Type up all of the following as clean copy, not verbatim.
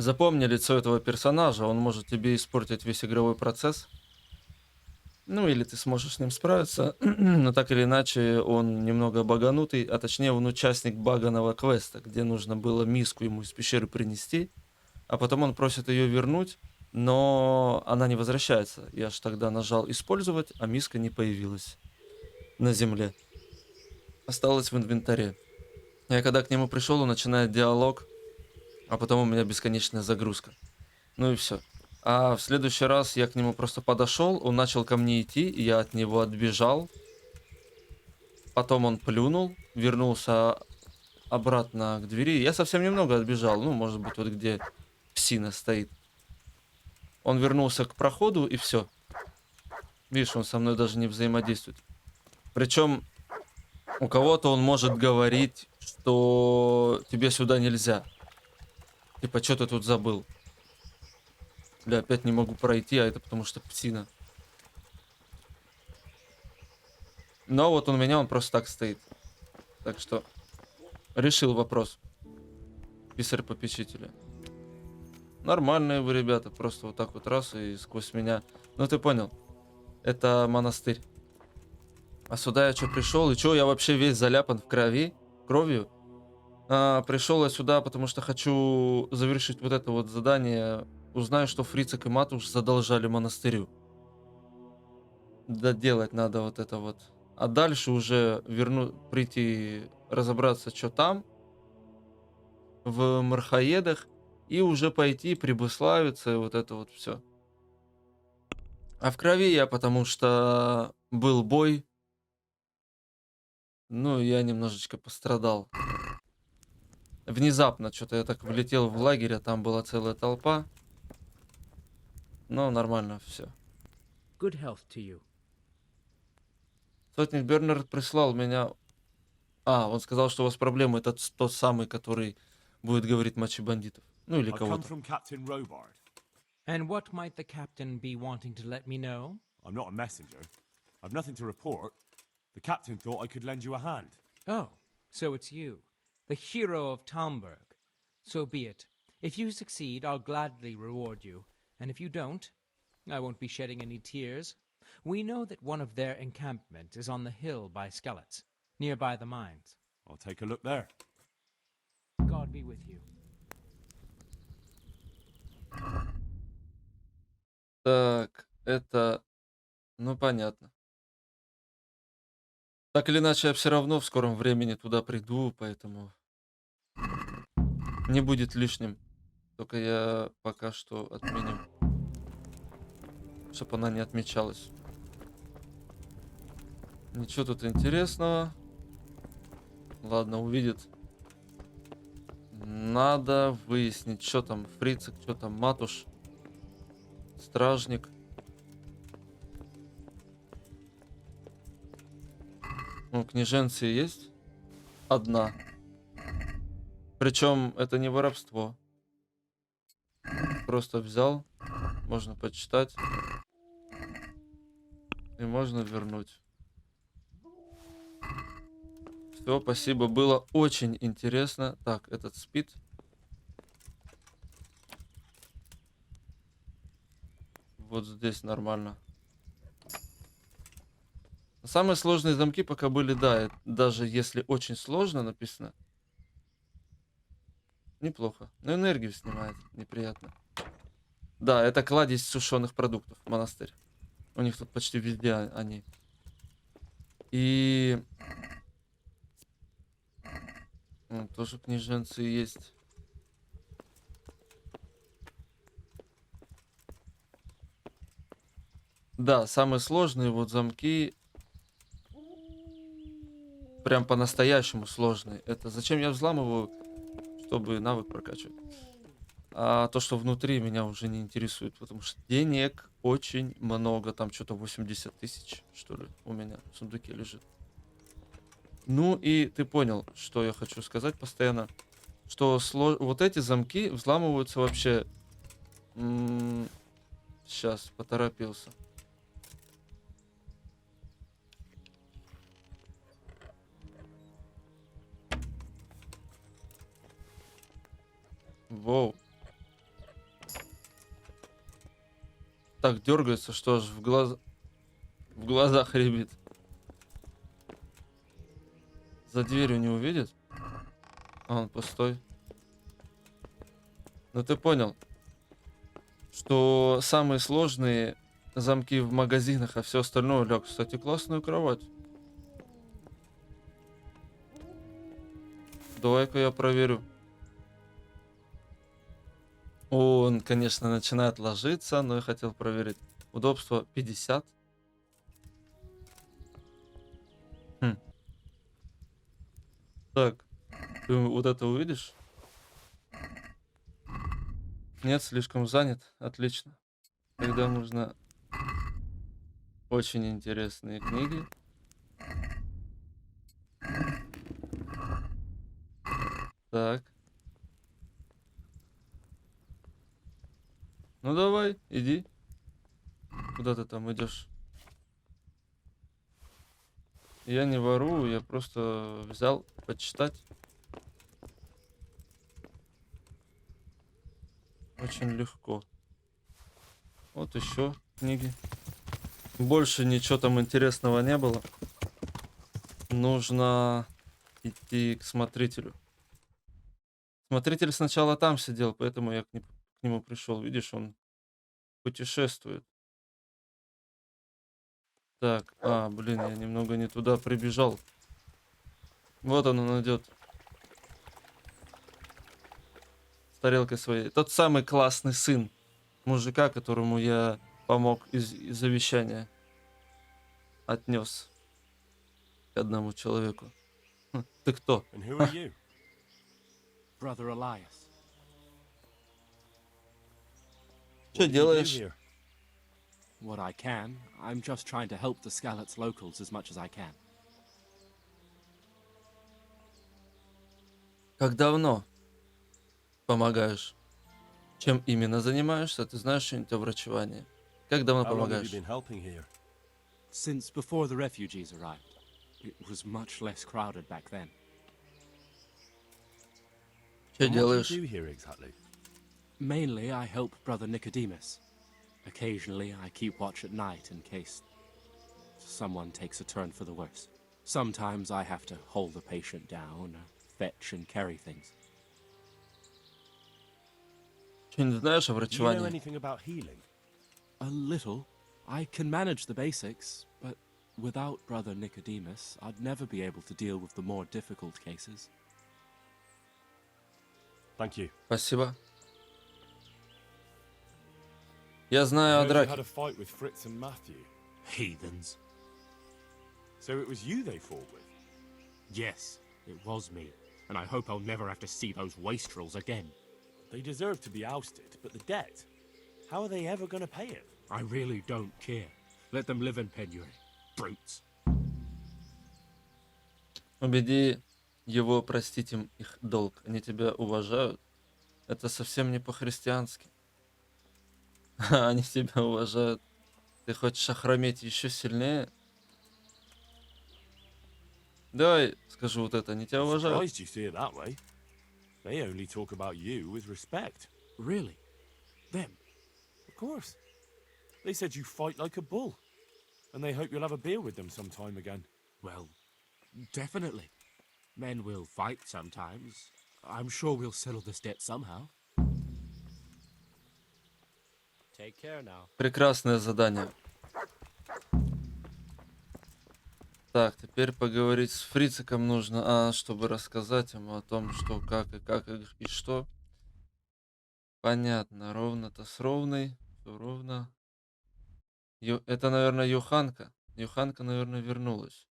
Запомни лицо этого персонажа, он может тебе испортить весь игровой процесс. Ну, или ты сможешь с ним справиться, но так или иначе он немного баганутый, а точнее он участник баганого квеста, где нужно было миску ему из пещеры принести, а потом он просит ее вернуть, но она не возвращается. Я ж тогда нажал «Использовать», а миска не появилась на земле. Осталась в инвентаре. Я когда к нему пришел, он начинает диалог, а потом у меня бесконечная загрузка. Ну и все. А в следующий раз я к нему просто подошел, он начал ко мне идти, и я от него отбежал. Потом он плюнул, вернулся обратно к двери. Я совсем немного отбежал, ну, может быть, вот где псина стоит. Он вернулся к проходу, и все. Видишь, он со мной даже не взаимодействует. Причем у кого-то он может говорить, что тебе сюда нельзя. Типа, что ты тут забыл? Бля, опять не могу пройти, а это потому что псина. Но вот он меня, он просто так стоит. Так что решил вопрос. Писарь-попечителя. Нормальные вы, ребята. Просто вот так вот раз и сквозь меня. Ну ты понял. Это монастырь. А сюда я что пришел? И что я вообще весь заляпан в крови? Кровью? Пришел я сюда, потому что хочу завершить вот это вот задание. Узнаю, что Фрицик и Матуш задолжали монастырю. Доделать надо вот это вот. А дальше уже прийти разобраться, что там в Мархаедах, и уже пойти Прибыславицы, вот это вот все. А в крови я, потому что был бой, ну, я немножечко пострадал. Внезапно что-то я так влетел в лагерь, а там была целая толпа. Но нормально все. Good health to you. Сотник Бернард прислал меня... он сказал, что у вас проблемы. Это тот самый, который будет говорить матчи бандитов. Ну, или I come кого-то. from Captain Robard. And what might the captain be wanting to let me know? I'm not a messenger. I've nothing to report. The captain thought I could lend you a hand. Oh, so it's you, the hero of Talmberg. So be it. If you succeed, I'll gladly reward you. And if you don't, I won't be shedding any tears. We know that one of their encampment is on the hill by Skellets, nearby the mines. I'll take a look there. God be with you. Так, это... Ну, понятно. Так или иначе, я все равно в скором времени туда приду, поэтому не будет лишним. Только я пока что отменю, чтобы она не отмечалась. Ничего тут интересного. Ладно, увидит. Надо выяснить, что там Фрицик, что там Матуш, Стражник. Ну, княженцы есть? Одна. Причем это не воровство. Просто взял, можно почитать. И можно вернуть. Все, спасибо, было очень интересно. Так, этот спит. Вот здесь нормально. Самые сложные замки пока были, да, даже если очень сложно написано. Неплохо. Но энергию снимает, неприятно. Да, это кладезь сушеных продуктов, монастырь. У них тут почти везде они. И... тоже княженцы есть. Да, самые сложные вот замки. Прям по-настоящему сложные. Это зачем я взламываю? Чтобы навык прокачивать. А то, что внутри, меня уже не интересует. Потому что денег очень много. Там что-то 80 тысяч, что ли, у меня в сундуке лежит. Ну и ты понял, что я хочу сказать постоянно. Что вот эти замки взламываются вообще... Сейчас, поторопился. Воу. так дергается, что аж в глазах рябит. За дверью не увидит? А он пустой. Ну ты понял, что самые сложные замки в магазинах, а все остальное лег. Кстати, классную кровать. Давай-ка я проверю. Он, конечно, начинает ложиться, но я хотел проверить. Удобство 50. Хм. Так, ты вот это увидишь? Нет, слишком занят. Отлично. Тогда нужно очень интересные книги. Так. Ну давай, иди. Куда ты там идешь? Я не ворую, я просто взял почитать. Очень легко. Вот еще книги. Больше ничего там интересного не было. Нужно идти к смотрителю. Смотритель сначала там сидел, поэтому я к нему пришел. Видишь, он путешествует. Так, блин, я немного не туда прибежал. Вот он идет. С тарелкой своей. Тот самый классный сын мужика, которому я помог из завещания. Отнес к одному человеку. Ты кто? And who are you? Brother Elias. Что What do you do делаешь? here? What I can. I'm just trying to help the Skalitz locals as much as I can. Как давно помогаешь? Чем именно занимаешься? Ты знаешь что-нибудь о врачевании? Как давно How long have you помогаешь? been helping here? Since before the refugees arrived. It was much less crowded back then. Что And what do you делаешь? do here exactly? Mainly, I help Brother Nicodemus. Occasionally, I keep watch at night in case someone takes a turn for the worse. Sometimes I have to hold the patient down, fetch and carry things. Что-нибудь знаешь о Do you know врачевании? anything about healing? A little. I can manage the basics, but without Brother Nicodemus, I'd never be able to deal with the more difficult cases. Thank you. Спасибо. Я I знаю о heard you had драке. a fight with Fritz and Matthew. Heathens. So it was you they fought with? Yes, it was me. And I hope I'll never have to see those wastrels again. They deserve to be ousted, but the debt? How are they ever going to pay it? I really don't care. Let them live in penury. Brutes. Убеди его простить им их долг. Они тебя уважают. Это совсем не по-христиански. Они тебя уважают. Ты хочешь охрометь еще сильнее? Давай скажу вот это. Они тебя I'm уважают. surprised you see it that way. They only talk about you with respect. Really? Them? Of course. They said you fight like a bull. And they hope you'll have a beer with them sometime again. Well, definitely. Men will fight sometimes. I'm sure we'll settle this debt somehow. Take care now. Прекрасное задание. Так, теперь поговорить с Фрициком нужно, чтобы рассказать ему о том, что, как и что. Понятно, ровно-то с ровной, всё ровно. Это, наверное, Юханка. Юханка, наверное, вернулась.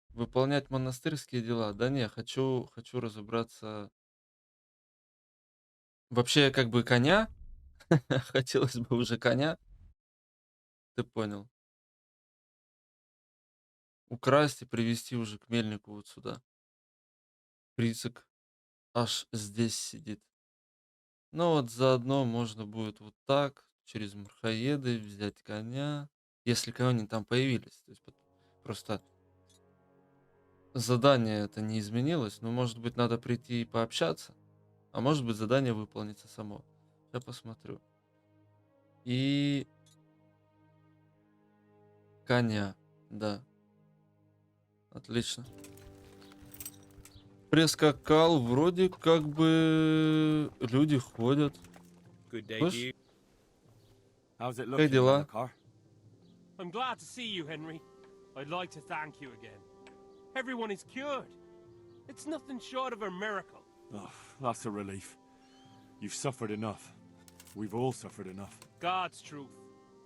Выполнять монастырские дела. Да не, хочу разобраться. Вообще, как бы коня. Хотелось бы уже коня. Ты понял. Украсть и привезти уже к мельнику вот сюда. Прицик аж здесь сидит. Ну вот заодно можно будет вот так, через мрхоеды взять коня. Если они там появились. То есть просто задание это не изменилось. Но может быть надо прийти и пообщаться. А может быть, задание выполнится само. Я посмотрю. И... коня. Да. Отлично. Прискакал. Вроде как бы... люди ходят. Good day to Слышь, you. How's it как looking, дела? Melikar? I'm glad to see you, Henry. I'd like to thank you again. Everyone is cured. It's nothing short of a miracle. Oh, that's a relief. You've suffered enough. We've all suffered enough. God's truth.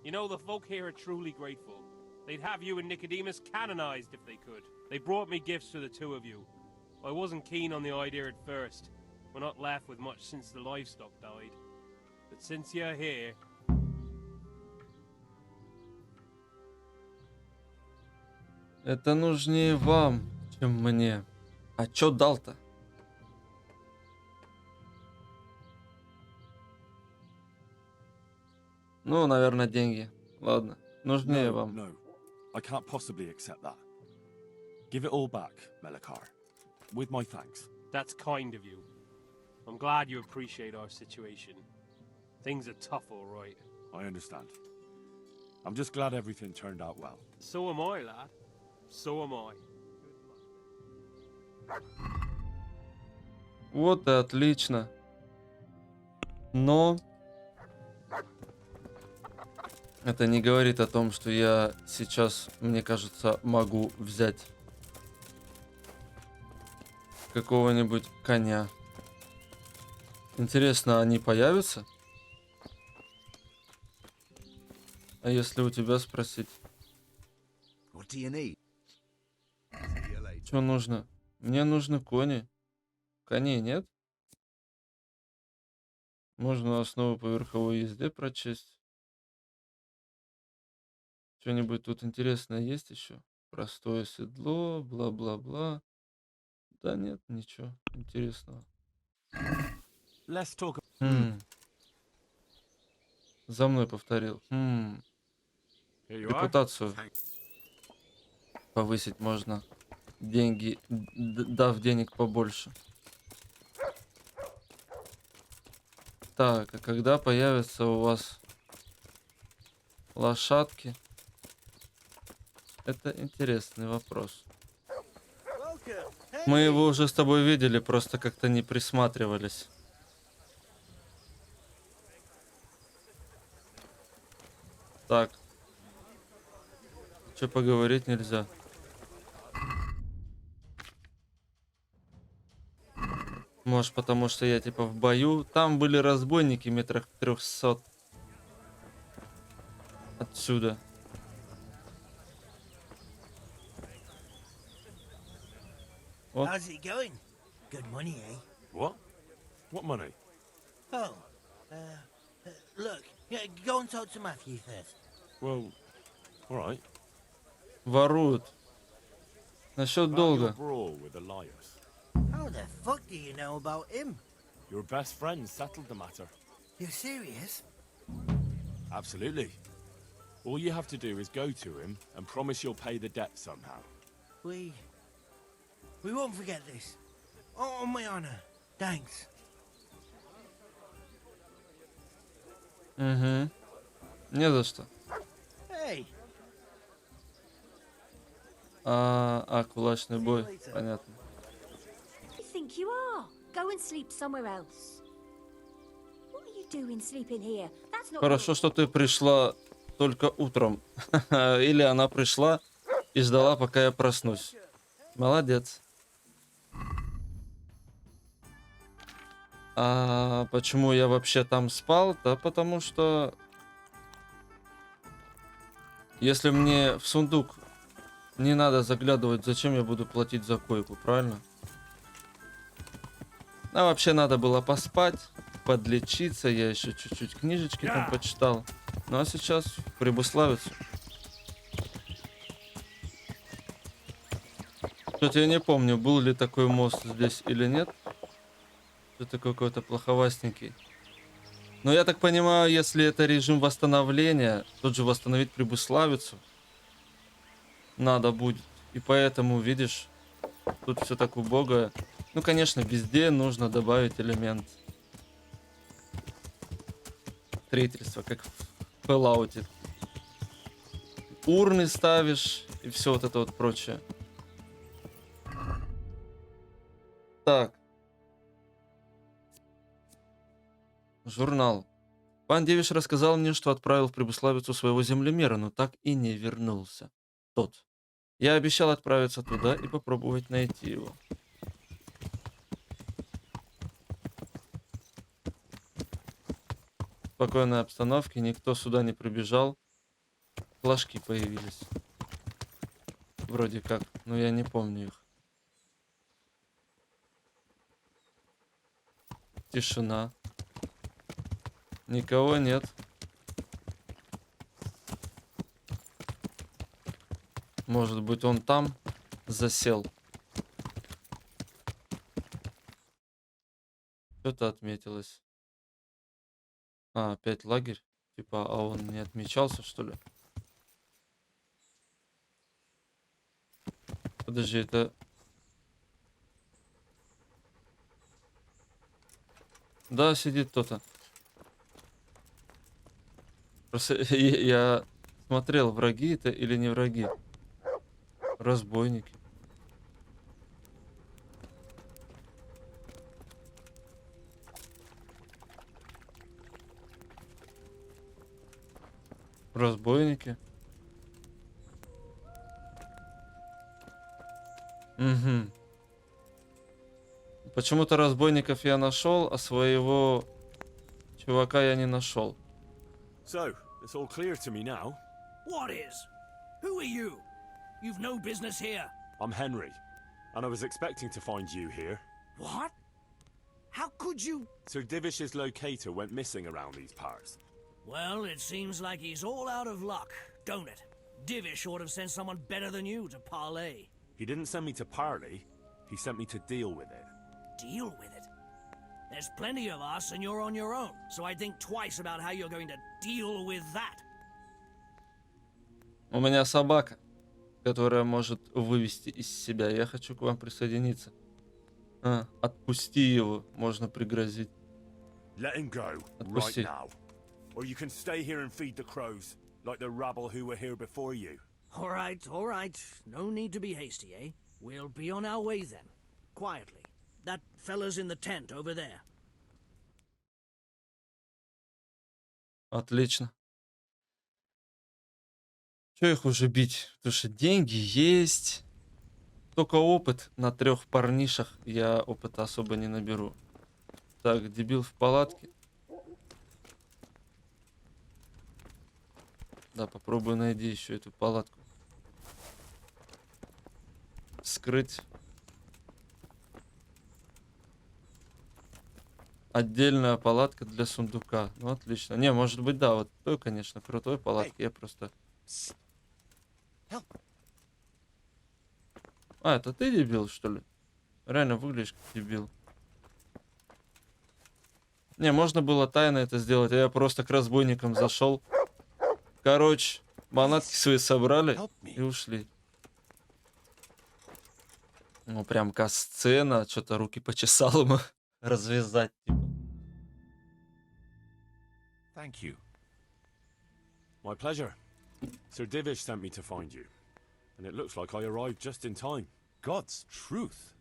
You know, the folk here are truly grateful. They'd have you and Nicodemus canonized if they could. They brought me gifts for the two of you. I wasn't keen on the idea at first. We're not left with much since the livestock died. But since you're here... Это нужнее вам, чем мне. А чё дал-то? Ну, наверное, деньги. Ладно. Нужнее вам. No, I can't possibly accept that. Give it all back, Melikar. With my thanks. That's kind of you. I'm glad you appreciate our situation. Things are tough, all right. I understand. I'm just glad everything turned out well. So am I, lad. So am I. Вот и отлично. Но... это не говорит о том, что я сейчас, мне кажется, могу взять какого-нибудь коня. Интересно, они появятся? А если у тебя спросить? What do you need? See you later. Что нужно? Мне нужны кони. Коней нет? Можно основу по верховой езде прочесть. Что-нибудь тут интересное есть еще? Простое седло, бла-бла-бла. Да нет, ничего интересного. Let's talk. За мной повторил. Here you are. Репутацию повысить можно. Деньги, дав денег побольше. Так, а когда появятся у вас лошадки? Это интересный вопрос. Мы его уже с тобой видели, просто как-то не присматривались. Так. Что поговорить нельзя? Может, потому что я типа в бою. Там были разбойники метрах 300 отсюда. Вот. How's it going? Good money, eh? What? What money? Oh, look, yeah, go and talk to Matthew first. Well, all right. Воруют. Насчет About your долга. brawl with Elias. How the fuck do you know about him? Your best friend settled the matter. You're serious? Absolutely. All you have to do is go to him and promise you'll pay the debt somehow. We won't forget this. Oh, on my honor. Thanks. Угу. Не за что. Hey, Кулачный бой. Понятно. You think you are? Go and sleep somewhere else. What are you doing sleeping here? That's not Хорошо, что ты пришла только утром. Или она пришла и ждала, пока я проснусь. Молодец. А почему я вообще там спал? Да потому что... если мне в сундук не надо заглядывать, зачем я буду платить за койку, правильно? А вообще надо было поспать, подлечиться. Я еще чуть-чуть книжечки там почитал. Ну а сейчас в Прибыславицу. Что-то я не помню, был ли такой мост здесь или нет. Что-то какой-то плоховастенький. Но я так понимаю, если это режим восстановления, тут же восстановить Прибыславицу надо будет. И поэтому, видишь, тут все так убого. Ну, конечно, везде нужно добавить элемент строительство, как в Fallout. Урны ставишь и все вот это вот прочее. Так. Журнал. Пан Девиш рассказал мне, что отправил в Прибыславицу своего землемера, но так и не вернулся. Тот. Я обещал отправиться туда и попробовать найти его. В спокойной обстановке, никто сюда не прибежал. Флажки появились. Вроде как, но я не помню их. Тишина. Никого нет. Может быть, он там засел. Что-то отметилось. А, опять лагерь. Типа, а он не отмечался, что ли? Подожди, это... Да, сидит кто-то. Просто я смотрел, враги это или не враги. Разбойники. Разбойники. Угу. Почему-то разбойников я нашел, а своего чувака я не нашел. So, it's all clear to me now. What is? Who are you? You've no business here. I'm Henry, and I was expecting to find you here. What? How could you? Sir Divish's locator went missing around these parts. Well, it seems like he's all out of luck, don't it? Divish ought to have sent someone better than you to parley. He didn't send me to parley, he sent me to deal with it. Deal with it? There's plenty of us and you're on your own, so I'd think twice about how you're going to deal with that. У меня собака, которая может вывести из себя. Я хочу к вам присоединиться. Отпусти его, можно пригрозить. Let him go, Отпусти. right now. Or you can stay here and feed the crows, like the rabble who were here before you. All right, all right. No need to be hasty, eh? We'll be on our way then. Quietly. That fella's in the tent over there. Отлично. Че их уже бить? Потому что деньги есть. Только опыт на 3 парнишах. Я опыта особо не наберу. Так, дебил в палатке. Да, попробую найти еще эту палатку. Вскрыть. Отдельная палатка для сундука. Ну, отлично. Не, может быть, да, вот той, конечно, крутой палатки. Я просто... А, это ты дебил, что ли? Реально выглядишь как дебил. Не, можно было тайно это сделать, а я просто к разбойникам зашел. Короче, манатки свои собрали и ушли. Ну, прям касцена, что-то руки почесал ему развязать, типа. Thank you. My pleasure. Sir Divish sent me to find you. And it looks like I arrived just in time. God's truth.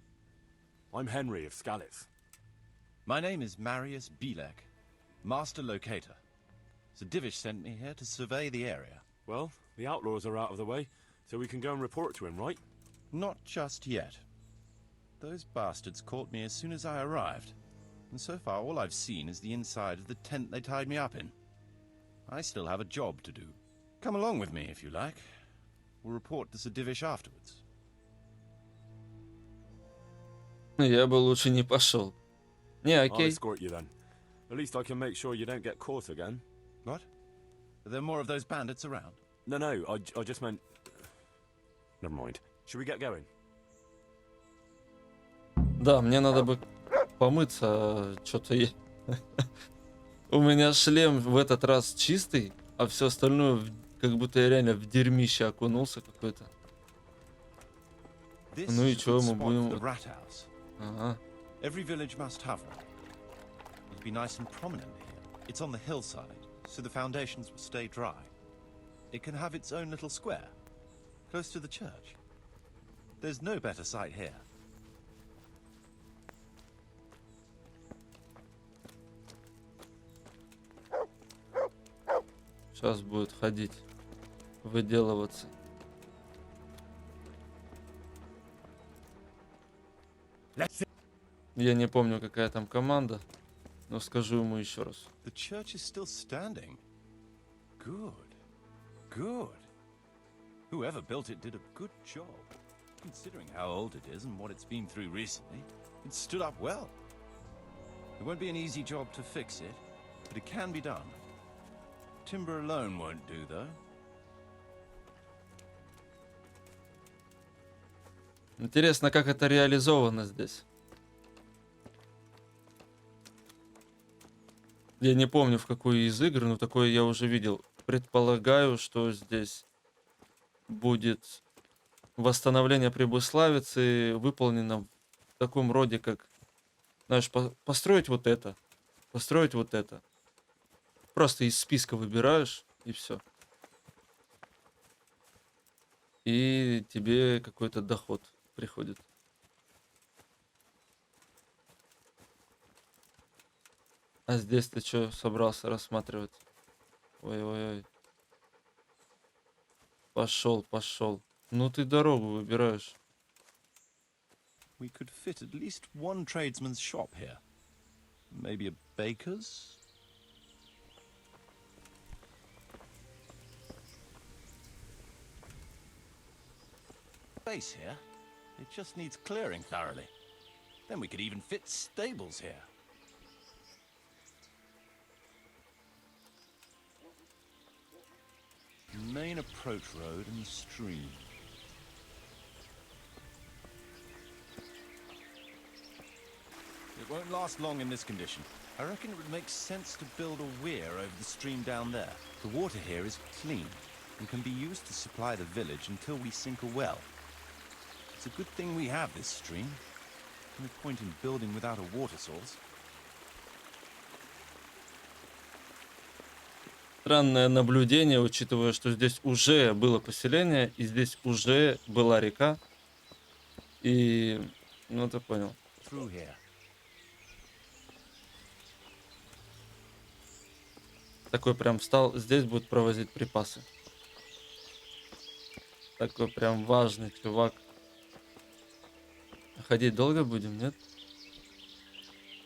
I'm Henry of Skalitz. My name is Marius Bielek, Master Locator. Sir Divish sent me here to survey the area. Well, the outlaws are out of the way, so we can go and report to him, right? Not just yet. Those bastards caught me as soon as I arrived. And so far all I've seen is the inside of the tent they tied me up in. I still have a job to do. Come along with me if you like. We'll report to Sir Divish afterwards. Я бы лучше не пошел. Не, I'll окей. escort you then. At least I can make sure you don't get caught again. What? Are there more of those bandits around? No, I just meant... Never mind. Should we get going? Да, мне надо бы помыться. Что-то я... У меня шлем в этот раз чистый, а все остальное как будто я реально в дерьмище окунулся какой-то. Ну и что мы будем... Ага. Every village must have one. It'll be nice and prominent here. It's on the hillside, so the foundations will stay dry. It can have its own little square, close to the church. There's no better site here. Сейчас будет ходить, выделываться. Я не помню, какая там команда, но скажу ему еще раз. The church is still standing. Good. Good. Whoever built it did a good job. Considering how old it is and what it's been through recently, it stood up well. It won't be an easy job to fix it, but it can be done. Timber alone won't do, though. Интересно, как это реализовано здесь. Я не помню, в какой из игр, но такое я уже видел. Предполагаю, что здесь будет восстановление Прибыславицы выполнено в таком роде, как, знаешь, построить вот это, построить вот это. Просто из списка выбираешь, и все. И тебе какой-то доход приходит. А здесь ты что собрался рассматривать? Ой-ой-ой. Пошел, пошел. Ну ты дорогу выбираешь. We could fit at least one tradesman's shop here. Maybe a baker's? Space here. It just needs clearing thoroughly. Then we could even fit stables here. Main approach road and stream. It won't last long in this condition. I reckon it would make sense to build a weir over the stream down there. The water here is clean and can be used to supply the village until we sink a well. It's a good thing we have this stream. No point in building without a water source. Странное наблюдение, учитывая, что здесь уже было поселение, и здесь уже была река. И, ну ты понял. Through here. Такой прям встал, здесь будут провозить припасы. Такой прям важный чувак. Ходить долго будем, нет?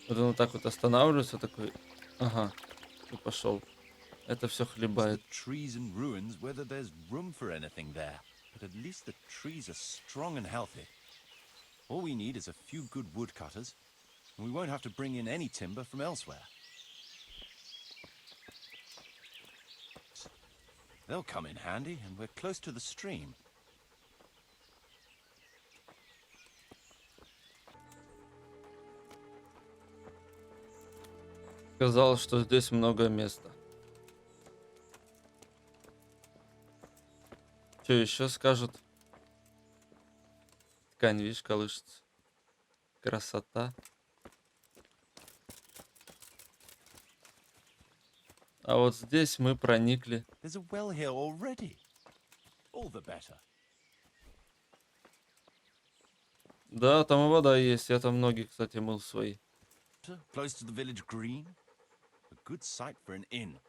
Вот он вот так вот останавливается, такой, ага, и пошел. Это все хлебает. Trees and ruins, whether there's room for anything there. But at least the trees are strong and healthy. All we need is a few good woodcutters, and we won't have to bring in any timber from elsewhere. They'll come in handy, and we're close to the stream. Сказал, что здесь много места. Что еще скажут? Ткань, видишь, колышется. Красота. А вот здесь мы проникли. There's a well here already. All the better. Да, там и вода есть. Я там ноги, кстати, мыл свои. Close to the village green. A good site for an inn.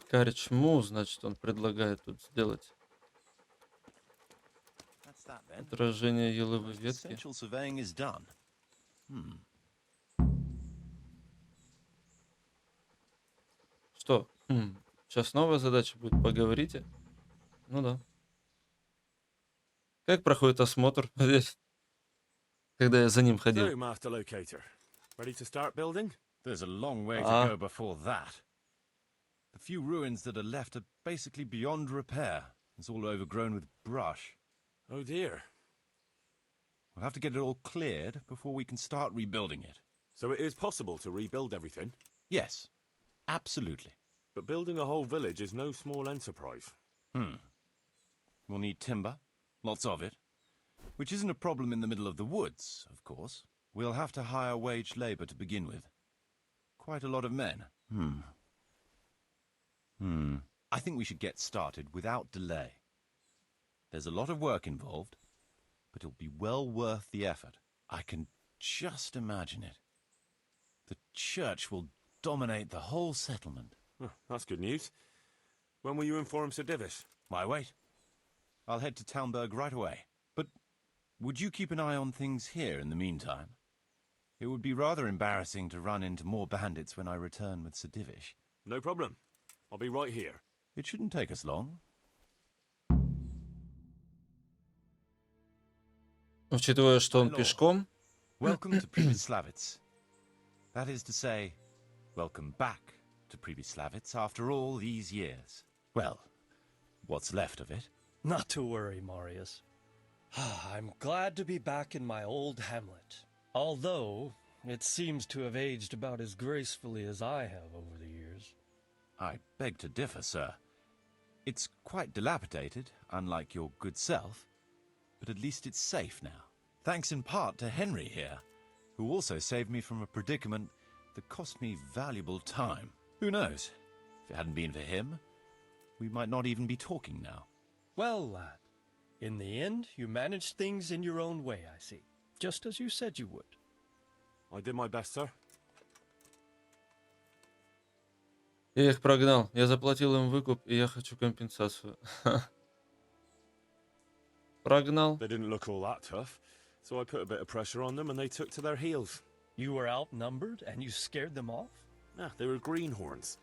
Корчму, значит, он предлагает тут сделать. That's that then. Отражение еловой ветки. Essential surveying is done. Что? Сейчас новая задача будет. Поговорите. Ну да. Как проходит осмотр? Когда я за ним ходил. So, Master Locator, ready to start building? There's a long way to Ah. go before that. The few ruins that are left are basically beyond repair. It's all overgrown with brush. Oh dear. We'll have to get it all cleared before we can start rebuilding it. So it is possible to rebuild everything? Yes, absolutely. But building a whole village is no small enterprise. We'll need timber, lots of it, which isn't a problem in the middle of the woods, of course. We'll have to hire wage labor to begin with. quite a lot of men. I think we should get started without delay. There's a lot of work involved, but it'll be well worth the effort. I can just imagine it. The church will dominate the whole settlement. Oh, that's good news. When will you inform Sir Divish? My wait. I'll head to Talmberg right away. But would you keep an eye on things here in the meantime? It would be rather embarrassing to run into more bandits when I return with Sir Divish. No problem. I'll be right here. It shouldn't take us long. Учитывая, что он пешком, Welcome to Pribyslavitz. That is to say, welcome back to Pribyslavitz after all these years. Well, what's left of it. Not to worry, Marius. I'm glad to be back in my old hamlet. Although, it seems to have aged about as gracefully as I have over the years. I beg to differ, sir. It's quite dilapidated, unlike your good self, but at least it's safe now. Thanks in part to Henry here, who also saved me from a predicament that cost me valuable time. Who knows? If it hadn't been for him, we might not even be talking now. Well, lad, in the end, you managed things in your own way, I see. Just as you said you would. I did my best, sir. я их прогнал. Я заплатил им выкуп, и я хочу компенсацию. Прогнал. They didn't look all that tough, so I put a bit of pressure on them and they took to their heels. You were outnumbered and you scared them off? Ah, they were greenhorns.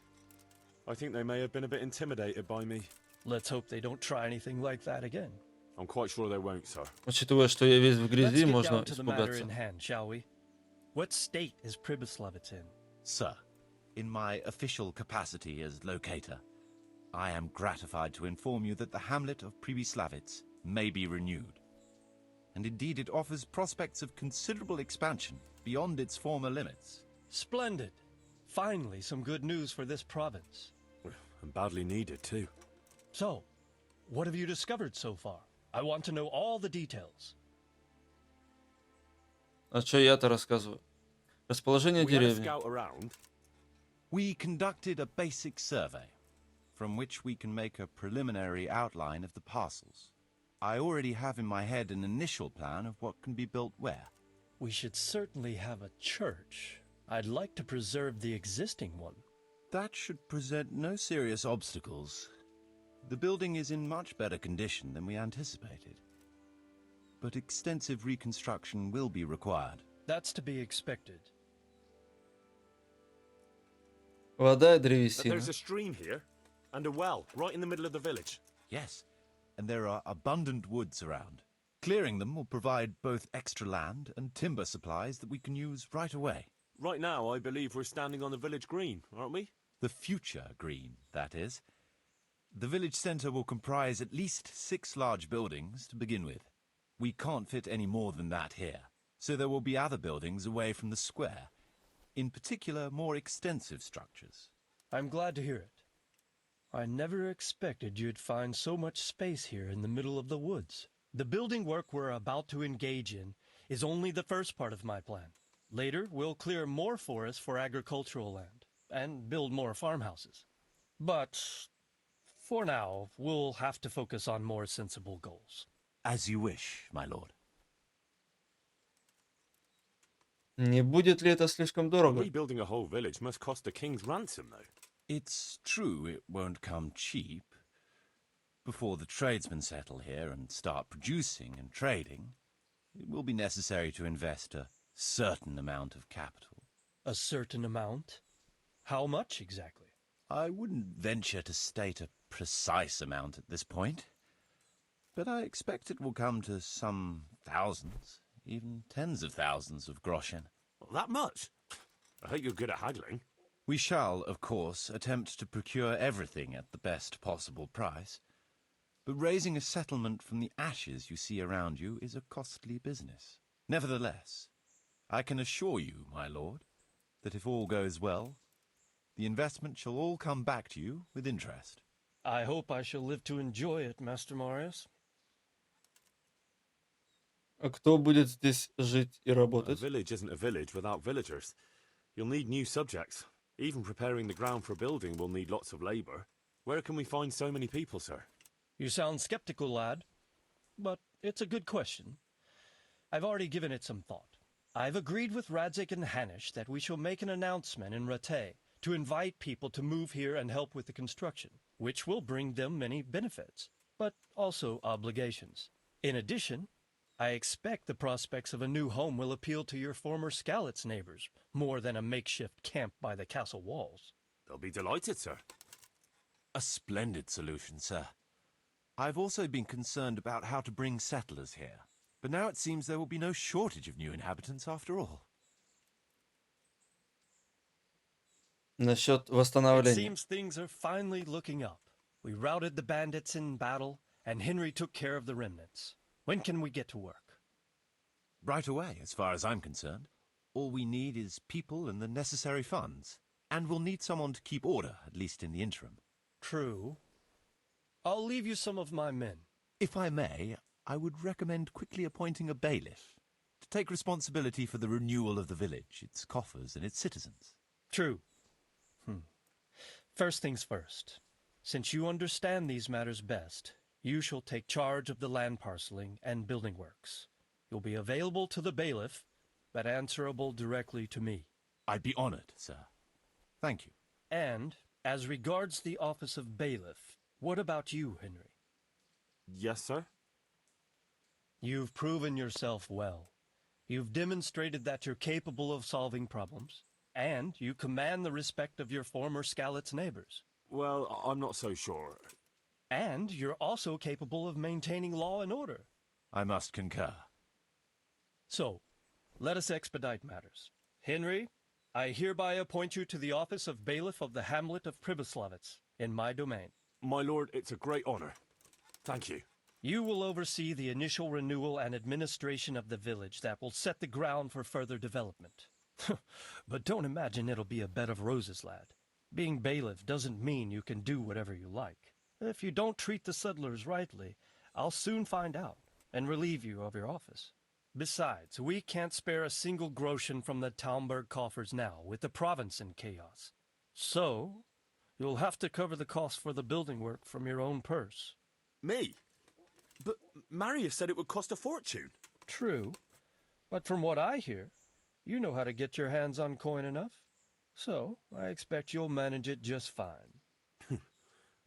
I think they may have been a bit intimidated by me. Let's hope they don't try anything like that again. I'm quite sure they won't, sir. Учитывая, что я весь в Let's грязи, get можно down to the matter испугаться. in hand, shall we? What state is Pribyslavitz in? Sir, in my official capacity as locator, I am gratified to inform you that the hamlet of Pribyslavitz may be renewed. And indeed it offers prospects of considerable expansion beyond its former limits. Splendid. Finally, some good news for this province. And badly needed, too. So, what have you discovered so far? I want to know all the details. А что я-то рассказываю? Расположение We had a деревни. scout around. We conducted a basic survey, from which we can make a preliminary outline of the parcels. I already have in my head an initial plan of what can be built where. We should certainly have a church. I'd like to preserve the existing one. That should present no serious obstacles. The building is in much better condition than we anticipated. But extensive reconstruction will be required. That's to be expected. Вода и But древесина. there's a stream here, and a well, right in the middle of the village. Yes, and there are abundant woods around. Clearing them will provide both extra land and timber supplies that we can use right away. Right now, I believe we're standing on the village green, aren't we? The future green, that is. The village centre will comprise at least 6 large buildings to begin with. We can't fit any more than that here, so there will be other buildings away from the square, in particular more extensive structures. I'm glad to hear it. I never expected you'd find so much space here in the middle of the woods. The building work we're about to engage in is only the first part of my plan. Later, we'll clear more forests for agricultural land and build more farmhouses. But for now, we'll have to focus on more sensible goals. As you wish, my lord. Не будет ли это слишком дорого? Rebuilding a whole village must cost a king's ransom, though. It's true it won't come cheap. Before the tradesmen settle here and start producing and trading, it will be necessary to invest a certain amount of capital. A certain amount? How much exactly? I wouldn't venture to state a precise amount at this point, but I expect it will come to some thousands, even tens of thousands of groschen. That much? I hope you're good at haggling. We shall, of course, attempt to procure everything at the best possible price, but raising a settlement from the ashes you see around you is a costly business. Nevertheless, I can assure you, my lord, that if all goes well, the investment shall all come back to you with interest. I hope I shall live to enjoy it, Master Marius. А кто будет здесь жить и A работать? village isn't a village without villagers. You'll need new subjects, Even preparing the ground for a building will need lots of labor. Where can we find so many people, sir? You sound skeptical, lad, but it's a good question. I've already given it some thought. I've agreed with Radzik and Hanish that we shall make an announcement in Rattay to invite people to move here and help with the construction, which will bring them many benefits, but also obligations. In addition, I expect the prospects of a new home will appeal to your former Skalitz neighbors, more than a makeshift camp by the castle walls. They'll be delighted, sir. A splendid solution, sir. I've also been concerned about how to bring settlers here, but now it seems there will be no shortage of new inhabitants after all. Насчет It восстановления. seems things are finally looking up. We routed the bandits in battle, and Henry took care of the remnants. When can we get to work? Right away, as far as I'm concerned. All we need is people and the necessary funds. And we'll need someone to keep order, at least in the interim. True. I'll leave you some of my men. If I may, I would recommend quickly appointing a bailiff to take responsibility for the renewal of the village, its coffers and its citizens. True. First things first. Since you understand these matters best, you shall take charge of the land parceling and building works. You'll be available to the bailiff, but answerable directly to me. I'd be honored, sir. Thank you. And, as regards the office of bailiff, what about you, Henry? Yes, sir? You've proven yourself well. You've demonstrated that you're capable of solving problems, and you command the respect of your former Skalitz neighbors. Well, I'm not so sure. And you're also capable of maintaining law and order. I must concur. So, let us expedite matters. Henry, I hereby appoint you to the office of bailiff of the hamlet of Pribyslavitz, in my domain. My lord, it's a great honor. Thank you. You will oversee the initial renewal and administration of the village that will set the ground for further development. But don't imagine it'll be a bed of roses, lad. Being bailiff doesn't mean you can do whatever you like. If you don't treat the settlers rightly, I'll soon find out and relieve you of your office. Besides, we can't spare a single groschen from the Talmberg coffers now, with the province in chaos. So, you'll have to cover the cost for the building work from your own purse. Me? But Marius said it would cost a fortune. True, but from what I hear, you know how to get your hands on coin enough. So, I expect you'll manage it just fine.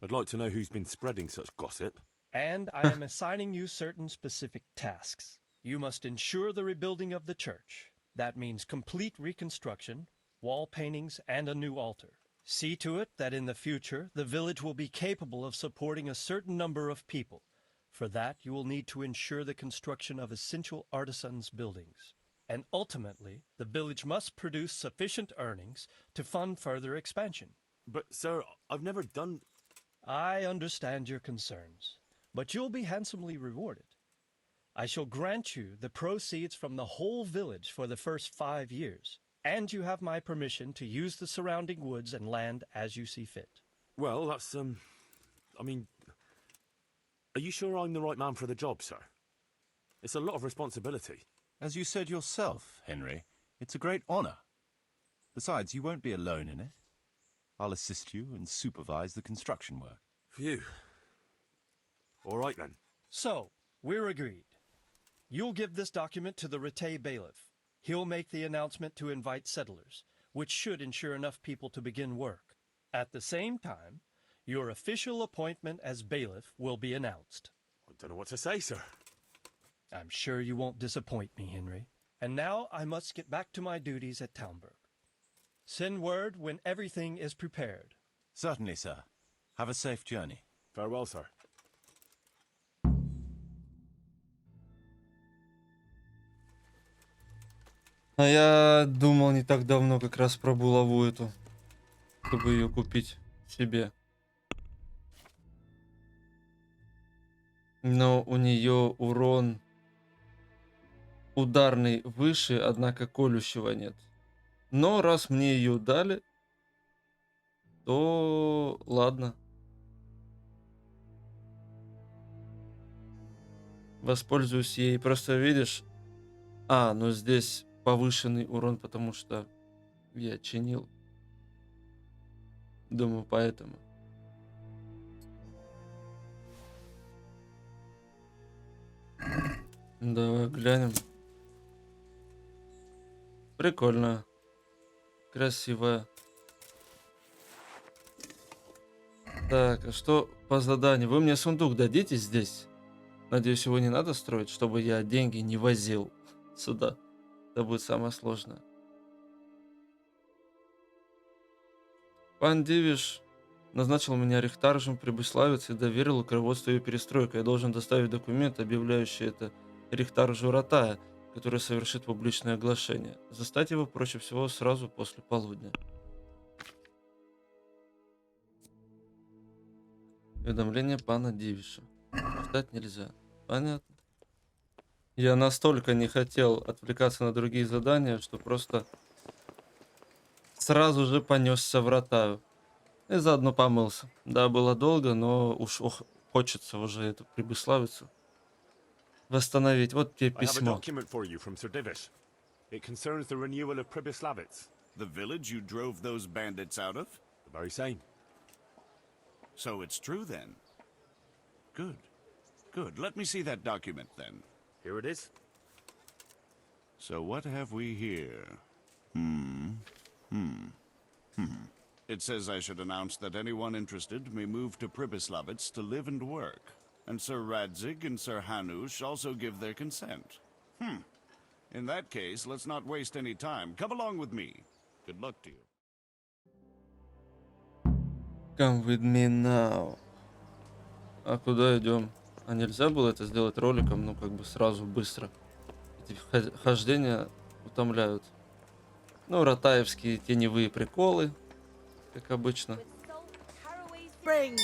I'd like to know who's been spreading such gossip. And I am assigning you certain specific tasks. You must ensure the rebuilding of the church. That means complete reconstruction, wall paintings, and a new altar. See to it that in the future, the village will be capable of supporting a certain number of people. For that, you will need to ensure the construction of essential artisans' buildings. And ultimately, the village must produce sufficient earnings to fund further expansion. But, sir, I've never done... I understand your concerns, but you'll be handsomely rewarded. I shall grant you the proceeds from the whole village for the first 5 years, and you have my permission to use the surrounding woods and land as you see fit. Well, that's, I mean... Are you sure I'm the right man for the job, sir? It's a lot of responsibility. As you said yourself, Henry, it's a great honor. Besides, you won't be alone in it. I'll assist you and supervise the construction work. Phew. All right, then. So, we're agreed. You'll give this document to the Rattay bailiff. He'll make the announcement to invite settlers, which should ensure enough people to begin work. At the same time, your official appointment as bailiff will be announced. I don't know what to say, sir. I'm sure you won't disappoint me, Henry. And now I must get back to my duties at Talmberg. Send word when everything is prepared. Certainly, sir. Have a safe journey. Farewell, sir. А я думал не так давно как раз про булаву эту, чтобы ее купить себе. Но у нее урон ударный выше, однако колющего нет. Но раз мне ее дали, то ладно. Воспользуюсь ей. Просто видишь... А, ну здесь повышенный урон, потому что я чинил. Думаю, поэтому. Давай глянем. Прикольно. Красивая. Так, а что по заданию? Вы мне сундук дадите здесь? Надеюсь, его не надо строить, чтобы я деньги не возил сюда. Это будет самое сложное. Пан Дивиш назначил меня рихтаржем Прибыславицы и доверил руководство ее перестройкой. Я должен доставить документ, объявляющий это рихтаржу Ратая, который совершит публичное оглашение. Застать его проще всего сразу после полудня. Уведомление пана Дивиша. Ждать нельзя. Понятно. Я настолько не хотел отвлекаться на другие задания, что просто сразу же понесся в Ратаю. И заодно помылся. Да, было долго, но уж хочется уже эту Прибыславицу восстановить. Вот тебе I have a письмо. document for you from Sir Divish. It concerns the renewal of Pribyslavitz. The village you drove those bandits out of? The very same. So it's true then. Good. Good. Let me see that document then. Here it is. So what have we here? It says I should announce that anyone interested may move to Pribyslavitz to live and work. And Sir Radzig and Sir Hanush also give their consent. In that case, let's not waste any time. Come along with me. Good luck to you. Come with me now. А куда идем? А нельзя было это сделать роликом, ну как бы сразу, быстро. Эти хождения утомляют. Ну, ратаевские теневые приколы, как обычно. Spring.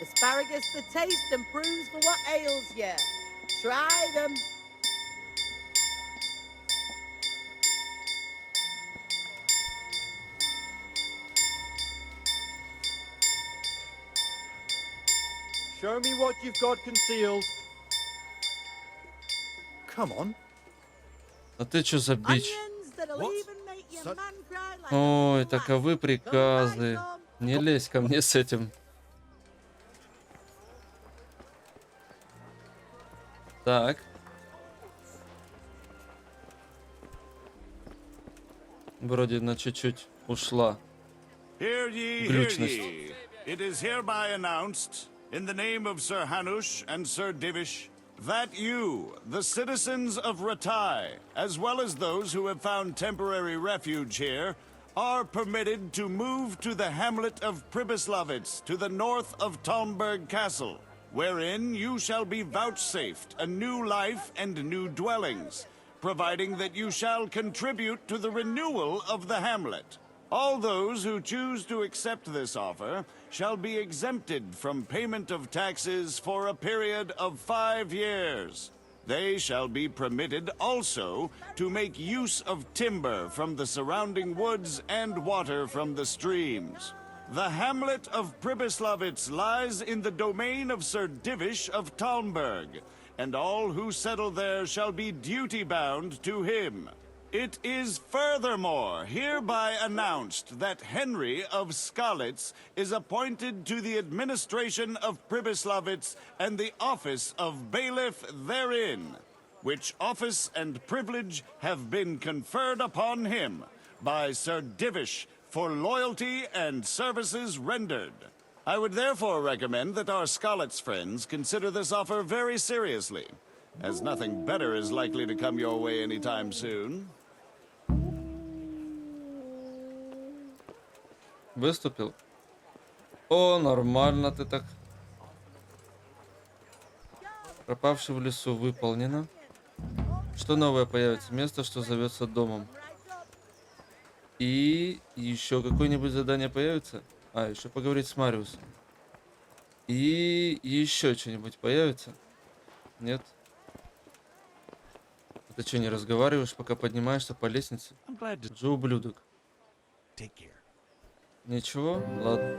Asparagus for taste and prunes for what ails you. Try them. Show me what you've got concealed. Come on. А ты чё за бич? Onions that'll What? even make your Such- man cry like Ой, a таковы приказы. Не лезь ко мне с этим. Так. Вроде на чуть-чуть ушла. Hear ye, hear Глючность. ye. It is hereby announced, in the name of Sir Hanush and Sir Divish, that you, the citizens of Ratai, as well as those who have found temporary refuge here, are permitted to move to the hamlet of Pribyslavitz to the north of Talmberg Castle, wherein you shall be vouchsafed a new life and new dwellings, providing that you shall contribute to the renewal of the hamlet. All those who choose to accept this offer shall be exempted from payment of taxes for a period of 5 years. They shall be permitted also to make use of timber from the surrounding woods and water from the streams. The hamlet of Pribyslavitz lies in the domain of Sir Divish of Talmberg, and all who settle there shall be duty-bound to him. It is furthermore hereby announced that Henry of Skalitz is appointed to the administration of Pribyslavitz and the office of bailiff therein, which office and privilege have been conferred upon him by Sir Divish for loyalty and services rendered. I would therefore recommend that our Skalitz friends consider this offer very seriously, as nothing better is likely to come your way anytime soon. Выступил. О, нормально ты так. Пропавший в лесу выполнено. Что новое появится? Место, что зовется домом. И еще какое-нибудь задание появится? А, еще поговорить с Мариусом. И еще что-нибудь появится? Нет? Ты что, не разговариваешь, пока поднимаешься по лестнице? Же ублюдок. Ничего? Ладно.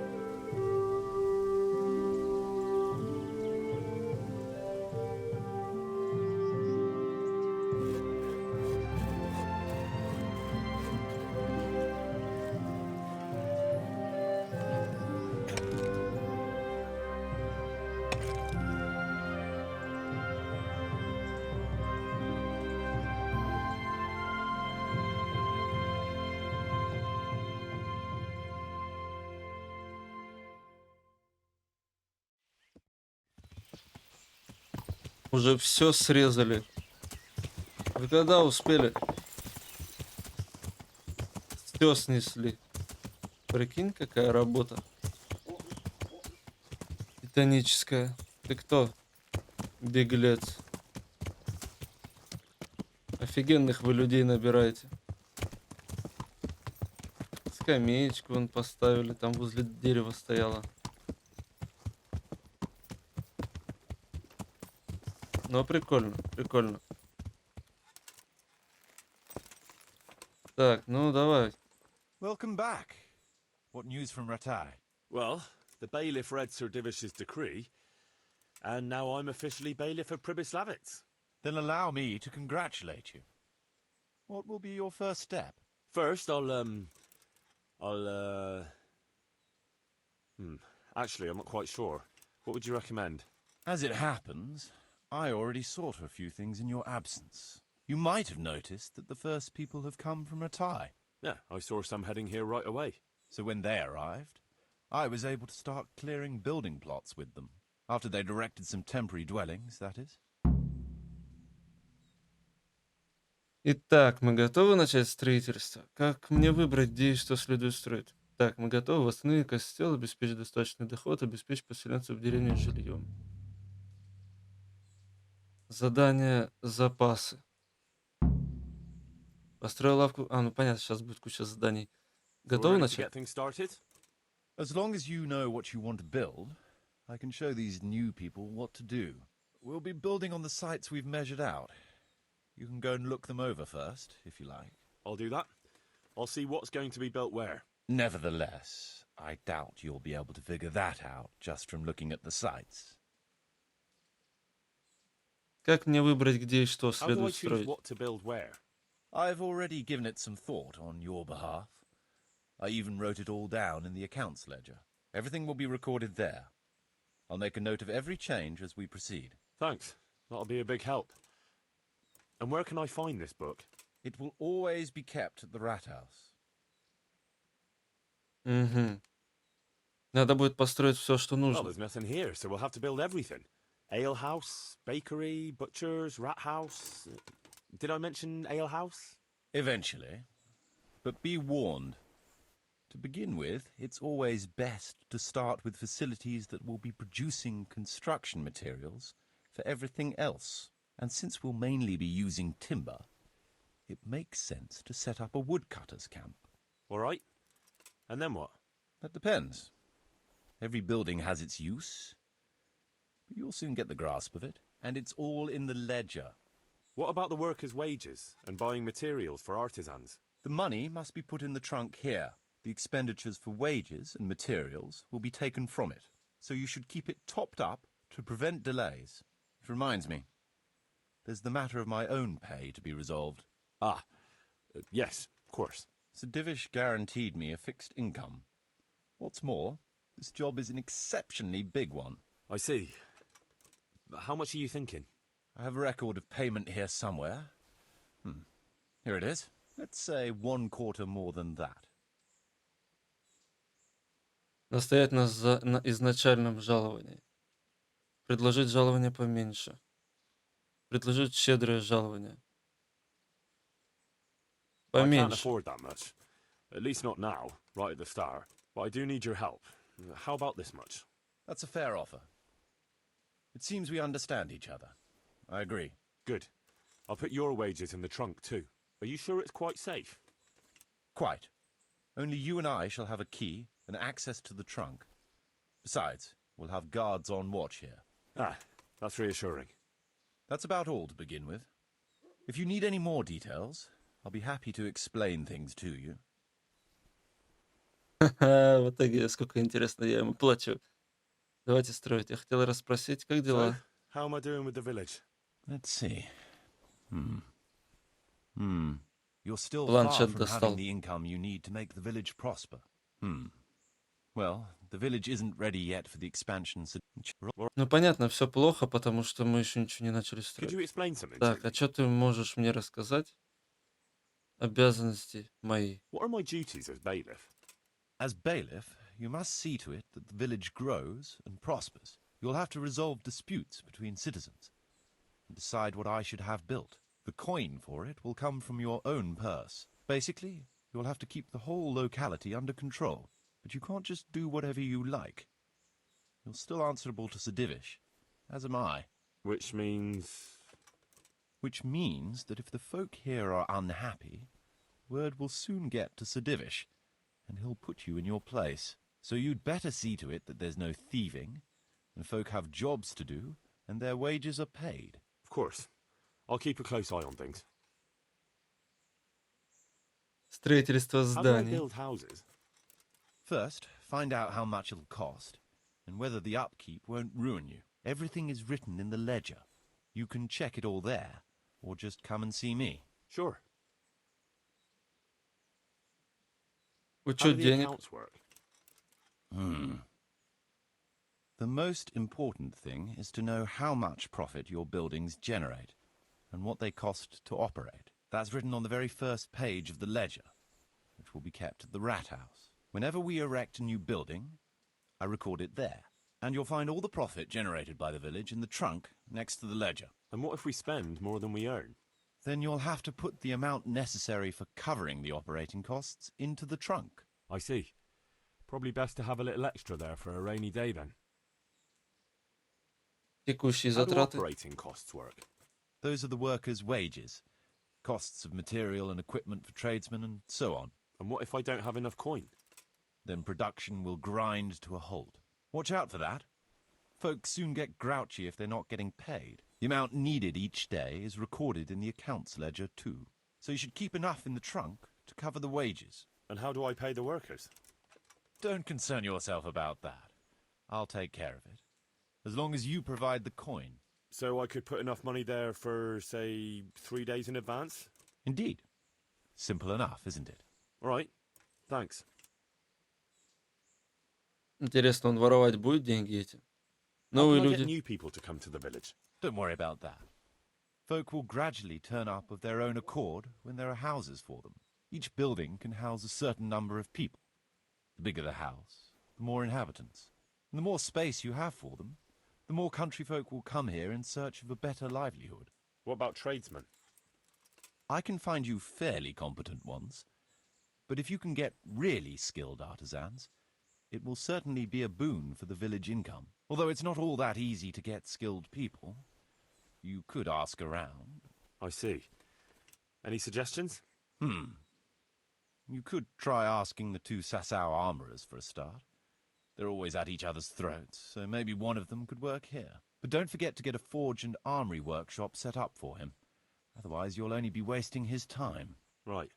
Уже все срезали. Вы когда успели? Все снесли. Прикинь, какая работа. Титаническая. Ты кто? Беглец. Офигенных вы людей набираете. Скамеечку вон поставили, там возле дерева стояла. Ну, прикольно, прикольно. Так, ну давай. Welcome back. What news from Ratai? Well, the bailiff read Sir Divish's decree, and now I'm officially bailiff of Pribyslavitz. Then allow me to congratulate you. What will be your first step? First, actually, I'm not quite sure. What would you recommend? As it happens, I already sought a few things in your absence. You might have noticed that the first people have come from Ratai. Yeah, I saw some heading here right away. So when they arrived, I was able to start clearing building plots with them. After they'd erected some temporary dwellings, that is. Итак, мы готовы начать строительство? Как мне выбрать, где и что следует строить? Так, мы готовы восстановить костел, обеспечить достаточный доход, обеспечить поселенцев в деревне жильем. Задание запасы. Построил лавку. Ну понятно, сейчас будет куча заданий. Готовы начать? As long as you know what you want to build, I can show these new people what to do. We'll be building on the sites we've measured out. You can go and look them over first, if you like. I'll do that. I'll see what's going to be built where. Nevertheless, I doubt you'll be able to figure that out just from looking at the sites. Как мне выбрать, где и что How do I следует choose строить? what to build where? I've already given it some thought on your behalf. I even wrote it all down in the accounts ledger. Everything will be recorded there. I'll make a note of every change as we proceed. Thanks. That'll be a big help. And where can I find this book? It will always be kept at the rat house. Угу. Надо будет построить все, что Well, нужно. there's nothing here, so we'll have to build everything. Ale house, bakery, butchers, rat house. Did I mention ale house? Eventually. But be warned. To begin with, it's always best to start with facilities that will be producing construction materials for everything else. And since we'll mainly be using timber, it makes sense to set up a woodcutter's camp. All right. And then what? That depends. Every building has its use, but you'll soon get the grasp of it, and it's all in the ledger. What about the workers' wages and buying materials for artisans? The money must be put in the trunk here. The expenditures for wages and materials will be taken from it, so you should keep it topped up to prevent delays. It reminds me, there's the matter of my own pay to be resolved. Yes, of course. Sir Divish guaranteed me a fixed income. What's more, this job is an exceptionally big one. I see. How much are you thinking? I have a record of payment here somewhere. Here it is. Let's say 1/4 more than that. Настоять на изначальном жаловании. Предложить жалование поменьше. Предложить щедрое жалование. I can't Поменьше. afford that much. At least not now, right at the start. But I do need your help. How about this much? That's a fair offer. It seems we understand each other. I agree. Good. I'll put your wages in the trunk too. Are you sure it's quite safe? Quite. Only you and I shall have a key and access to the trunk. Besides, we'll have guards on watch here. That's reassuring. That's about all to begin with. If you need any more details, I'll be happy to explain things to you. В итоге, сколько интересно, я ему плачу. Давайте строить. Я хотел расспросить, как So, дела? how am I doing with the village? Let's see. You're still Планшет far from достал. having the income you need to make the village prosper. Well, the village isn't ready yet for the expansion. Ну, понятно, все плохо, потому что мы еще ничего не начали Could you строить. explain something to Так, me? а что ты можешь мне рассказать? Обязанности мои. What are my duties as bailiff? As bailiff, you must see to it that the village grows and prospers. You'll have to resolve disputes between citizens. and decide what I should have built. The coin for it will come from your own purse. Basically, you'll have to keep the whole locality under control, but you can't just do whatever you like. You're still answerable to Sedivish, as am I. Which means... Which means that if the folk here are unhappy, word will soon get to Sedivish, and he'll put you in your place. So you'd better see to it that there's no thieving, and folk have jobs to do, and their wages are paid. Of course. I'll keep a close eye on things. Строительство How do I зданий. build houses? First, find out how much it'll cost, and whether the upkeep won't ruin you. Everything is written in the ledger. You can check it all there, or just come and see me. Sure. How do Учет the денег. accounts work? The most important thing is to know how much profit your buildings generate, and what they cost to operate. That's written on the very first page of the ledger, which will be kept at the Rat House. Whenever we erect a new building, I record it there, and you'll find all the profit generated by the village in the trunk next to the ledger. And what if we spend more than we earn? Then you'll have to put the amount necessary for covering the operating costs into the trunk. I see. Probably best to have a little extra there for a rainy day then. Текущие How do затраты. operating costs work? Those are the workers' wages, costs of material and equipment for tradesmen, and so on. And what if I don't have enough coin? Then production will grind to a halt. Watch out for that. Folks soon get grouchy if they're not getting paid. The amount needed each day is recorded in the accounts ledger too. So you should keep enough in the trunk to cover the wages. And how do I pay the workers? Don't concern yourself about that. I'll take care of it. As long as you provide the coin. So I could put enough money there for, say, 3 days in advance? Indeed. Simple enough, isn't it? All right. Thanks. Интересно, он воровать будет деньги эти? How Новые can I get люди. new people to come to the village? Don't worry about that. Folk will gradually turn up of their own accord when there are houses for them. Each building can house a certain number of people. The bigger the house, the more inhabitants. And the more space you have for them, the more country folk will come here in search of a better livelihood. What about tradesmen? I can find you fairly competent ones, but if you can get really skilled artisans, it will certainly be a boon for the village income. Although it's not all that easy to get skilled people. You could ask around. I see. Any suggestions? You could try asking the 2 Sasau armourers for a start. They're always at each other's throats, so maybe one of them could work here. But don't forget to get a forge and armory workshop set up for him. Otherwise you'll only be wasting his time. Right.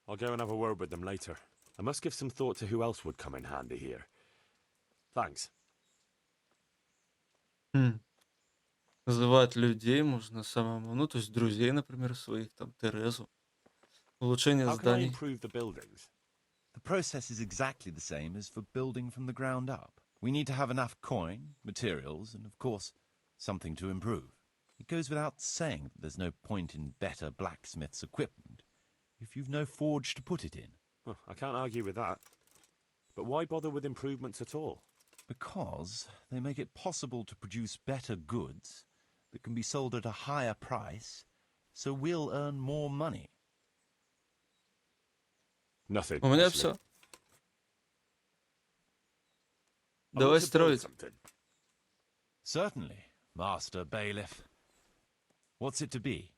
I'll go and have a word with them later. I must give some thought to who else would come in handy here. Thanks. Называть людей можно самому. Ну, то есть друзей, например, своих, там, Терезу. Улучшение How can I зданий. improve the buildings? The process is exactly the same as for building from the ground up. We need to have enough coin, materials, and of course, something to improve. It goes without saying that there's no point in better blacksmith's equipment if you've no forge to put it in. Well, I can't argue with that. But why bother with improvements at all? Because they make it possible to produce better goods that can be sold at a higher price, so we'll earn more money. Nothing. У меня actually. все. I Давай want to build строить. something. Certainly, Master Bailiff. What's it to be?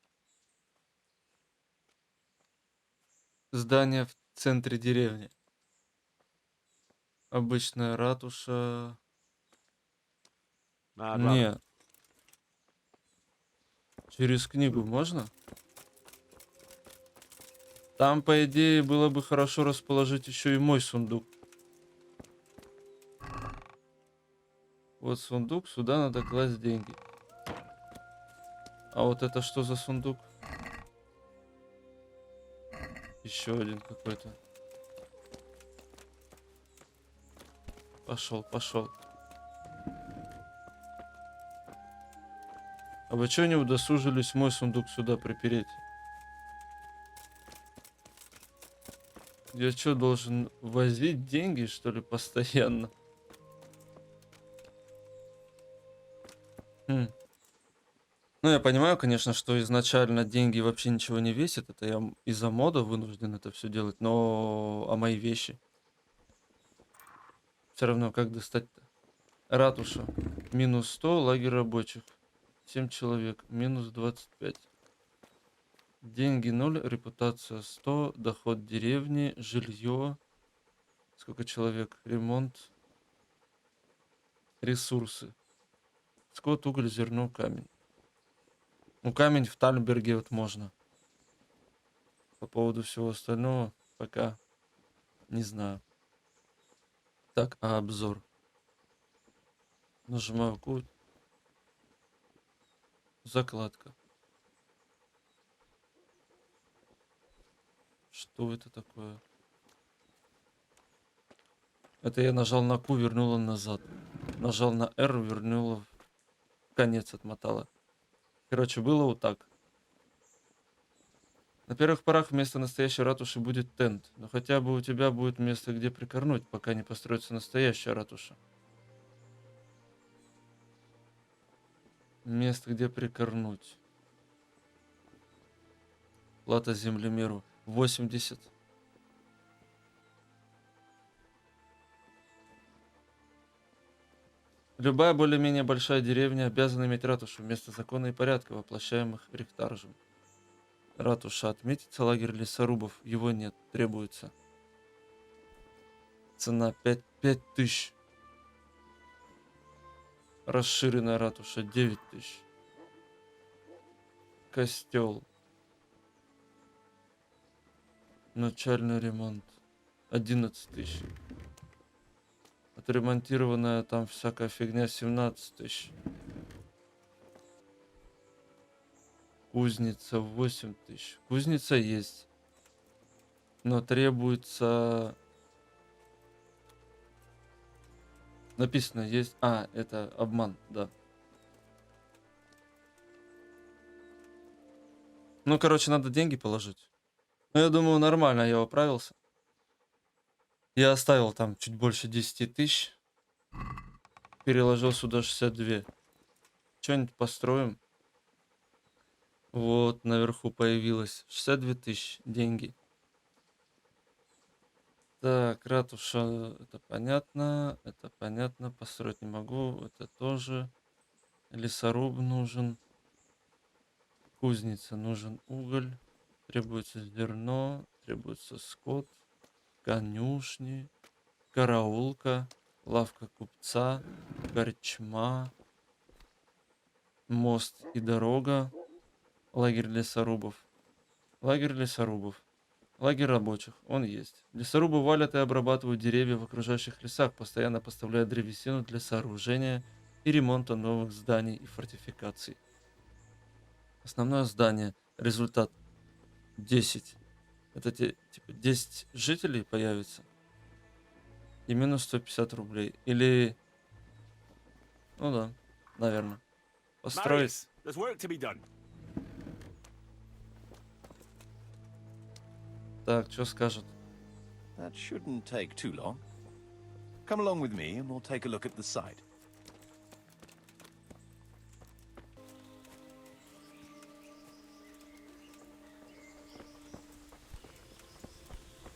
Здание в центре деревни. Обычная ратуша. Nah, I'd rather- Не. Через книгу можно? Там, по идее, было бы хорошо расположить еще и мой сундук. Вот сундук, сюда надо класть деньги. А вот это что за сундук? Еще один какой-то. Пошел, пошел. А вы что не удосужились мой сундук сюда припереть? Я что, должен возить деньги, что ли, постоянно? Ну, я понимаю, конечно, что изначально деньги вообще ничего не весят. Это я из-за мода вынужден это все делать. Но а мои вещи? Все равно как достать-то? Ратуша. Минус 100, лагерь рабочих. 7 человек. Минус 25. Деньги 0, репутация 100, доход деревни, жилье. Сколько человек? Ремонт. Ресурсы. Скот, уголь, зерно, камень. Ну, камень в Тальберге вот можно. По поводу всего остального пока не знаю. Так, а обзор? Нажимаю код. Закладка. Что это такое? Это я нажал на Q, вернула назад. Нажал на R, вернула в конец, отмотала. Короче, было вот так. На первых порах вместо настоящей ратуши будет тент. Но хотя бы у тебя будет место, где прикорнуть, пока не построится настоящая ратуша. Место, где прикорнуть. Плата землемеру 80. Любая более-менее большая деревня обязана иметь ратушу вместо закона и порядка, воплощаемых ректаржем. Ратуша отметится, лагерь лесорубов. Его нет, требуется. Цена 5000. Расширенная ратуша 9000. Костел. Начальный ремонт 11 тысяч. Отремонтированная там всякая фигня 17 тысяч. Кузница 8 тысяч. Кузница есть. Но требуется... Написано есть... А, это обман, да. Ну, короче, надо деньги положить. Ну, я думаю, нормально я управился. Я оставил там чуть больше 10 тысяч. Переложил сюда 62. Что-нибудь построим. Вот, наверху появилось 62 тысячи. Деньги. Так, ратуша, это понятно. Это понятно. Построить не могу. Это тоже. Лесоруб нужен. Кузница нужен уголь. Требуется зерно. Требуется скот. Конюшни. Караулка. Лавка купца. Корчма. Мост и дорога. Лагерь лесорубов. Лагерь лесорубов. Лагерь рабочих. Он есть. Лесорубы валят и обрабатывают деревья в окружающих лесах, постоянно поставляя древесину для сооружения и ремонта новых зданий и фортификаций. Основное здание. Результат 10. Это типа 10 жителей появится. И минус 150 рублей. Или... Ну да, наверное. Построить. There's work to be done. Так, что скажет? That shouldn't take too long. Come along with me and we'll take a look at the site.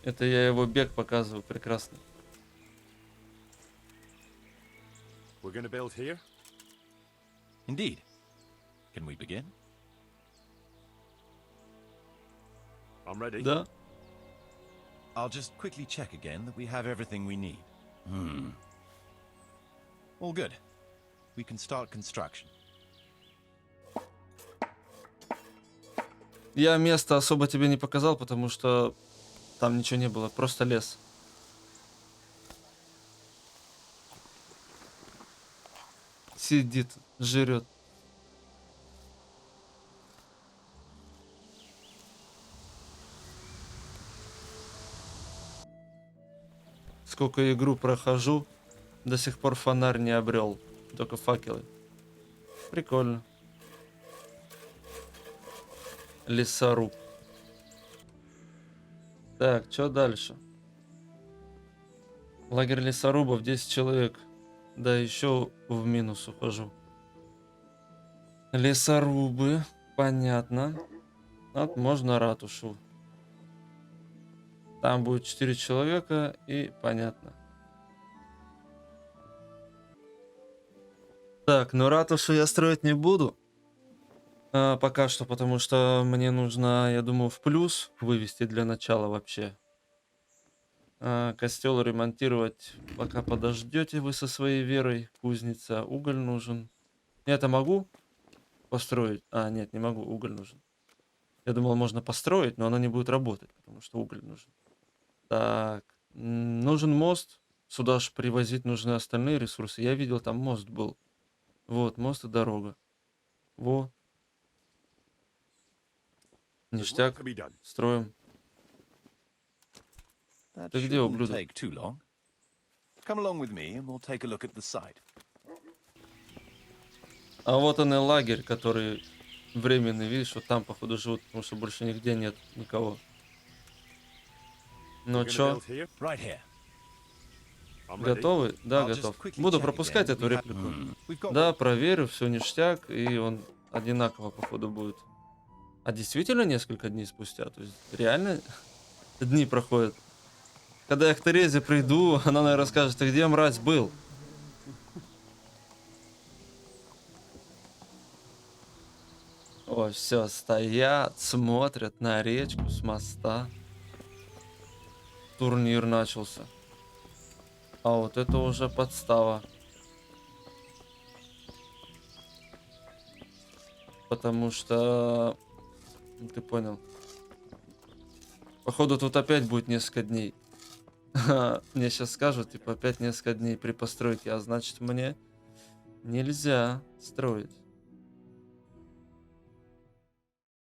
Это я его бег показываю прекрасно. We're going to build here? Indeed. Can we begin? I'm ready. Да. I'll just quickly check again that we have everything we need. All good. We can start construction. Я место особо тебе не показал, потому что там ничего не было, просто лес. Сидит, жрет. Сколько игру прохожу, до сих пор фонарь не обрел, только факелы. Прикольно. Лесоруб. Так, что дальше? Лагерь лесорубов, 10 человек. Да, еще в минус ухожу. Лесорубы. Понятно. Вот можно ратушу. Там будет 4 человека и понятно. Так, но ратушу я строить не буду. Пока что, потому что мне нужно, я думаю, в плюс вывести для начала вообще. Костел ремонтировать пока подождете вы со своей верой. Кузница, уголь нужен. Я это могу построить? Нет, не могу, уголь нужен. Я думал, можно построить, но оно не будет работать, потому что уголь нужен. Так, нужен мост. Сюда же привозить нужны остальные ресурсы. Я видел, там мост был. Вот, мост и дорога. Во. Ништяк. Строим. That Ты где, shouldn't ублюдок? take too long. Come along with me and we'll take a look at the site. А вот он и лагерь, который временный. Видишь, вот там, походу, живут, потому что больше нигде нет никого. Ну чё, Right here. готовы? Да, I'll just готов. quickly Буду check пропускать again. эту We have- реплику. We've got Да, проверю, все ништяк, и он одинаково, походу, будет. А действительно несколько дней спустя? То есть реально дни проходят? Когда я к Терезе приду, она, наверное, скажет: ты где, мразь, был? Ой, все, стоят, смотрят на речку с моста. Турнир начался. А вот это уже подстава. Потому что... Ты понял. Походу, тут опять будет несколько дней. Мне сейчас скажут, типа, опять несколько дней при постройке, а значит, мне нельзя строить.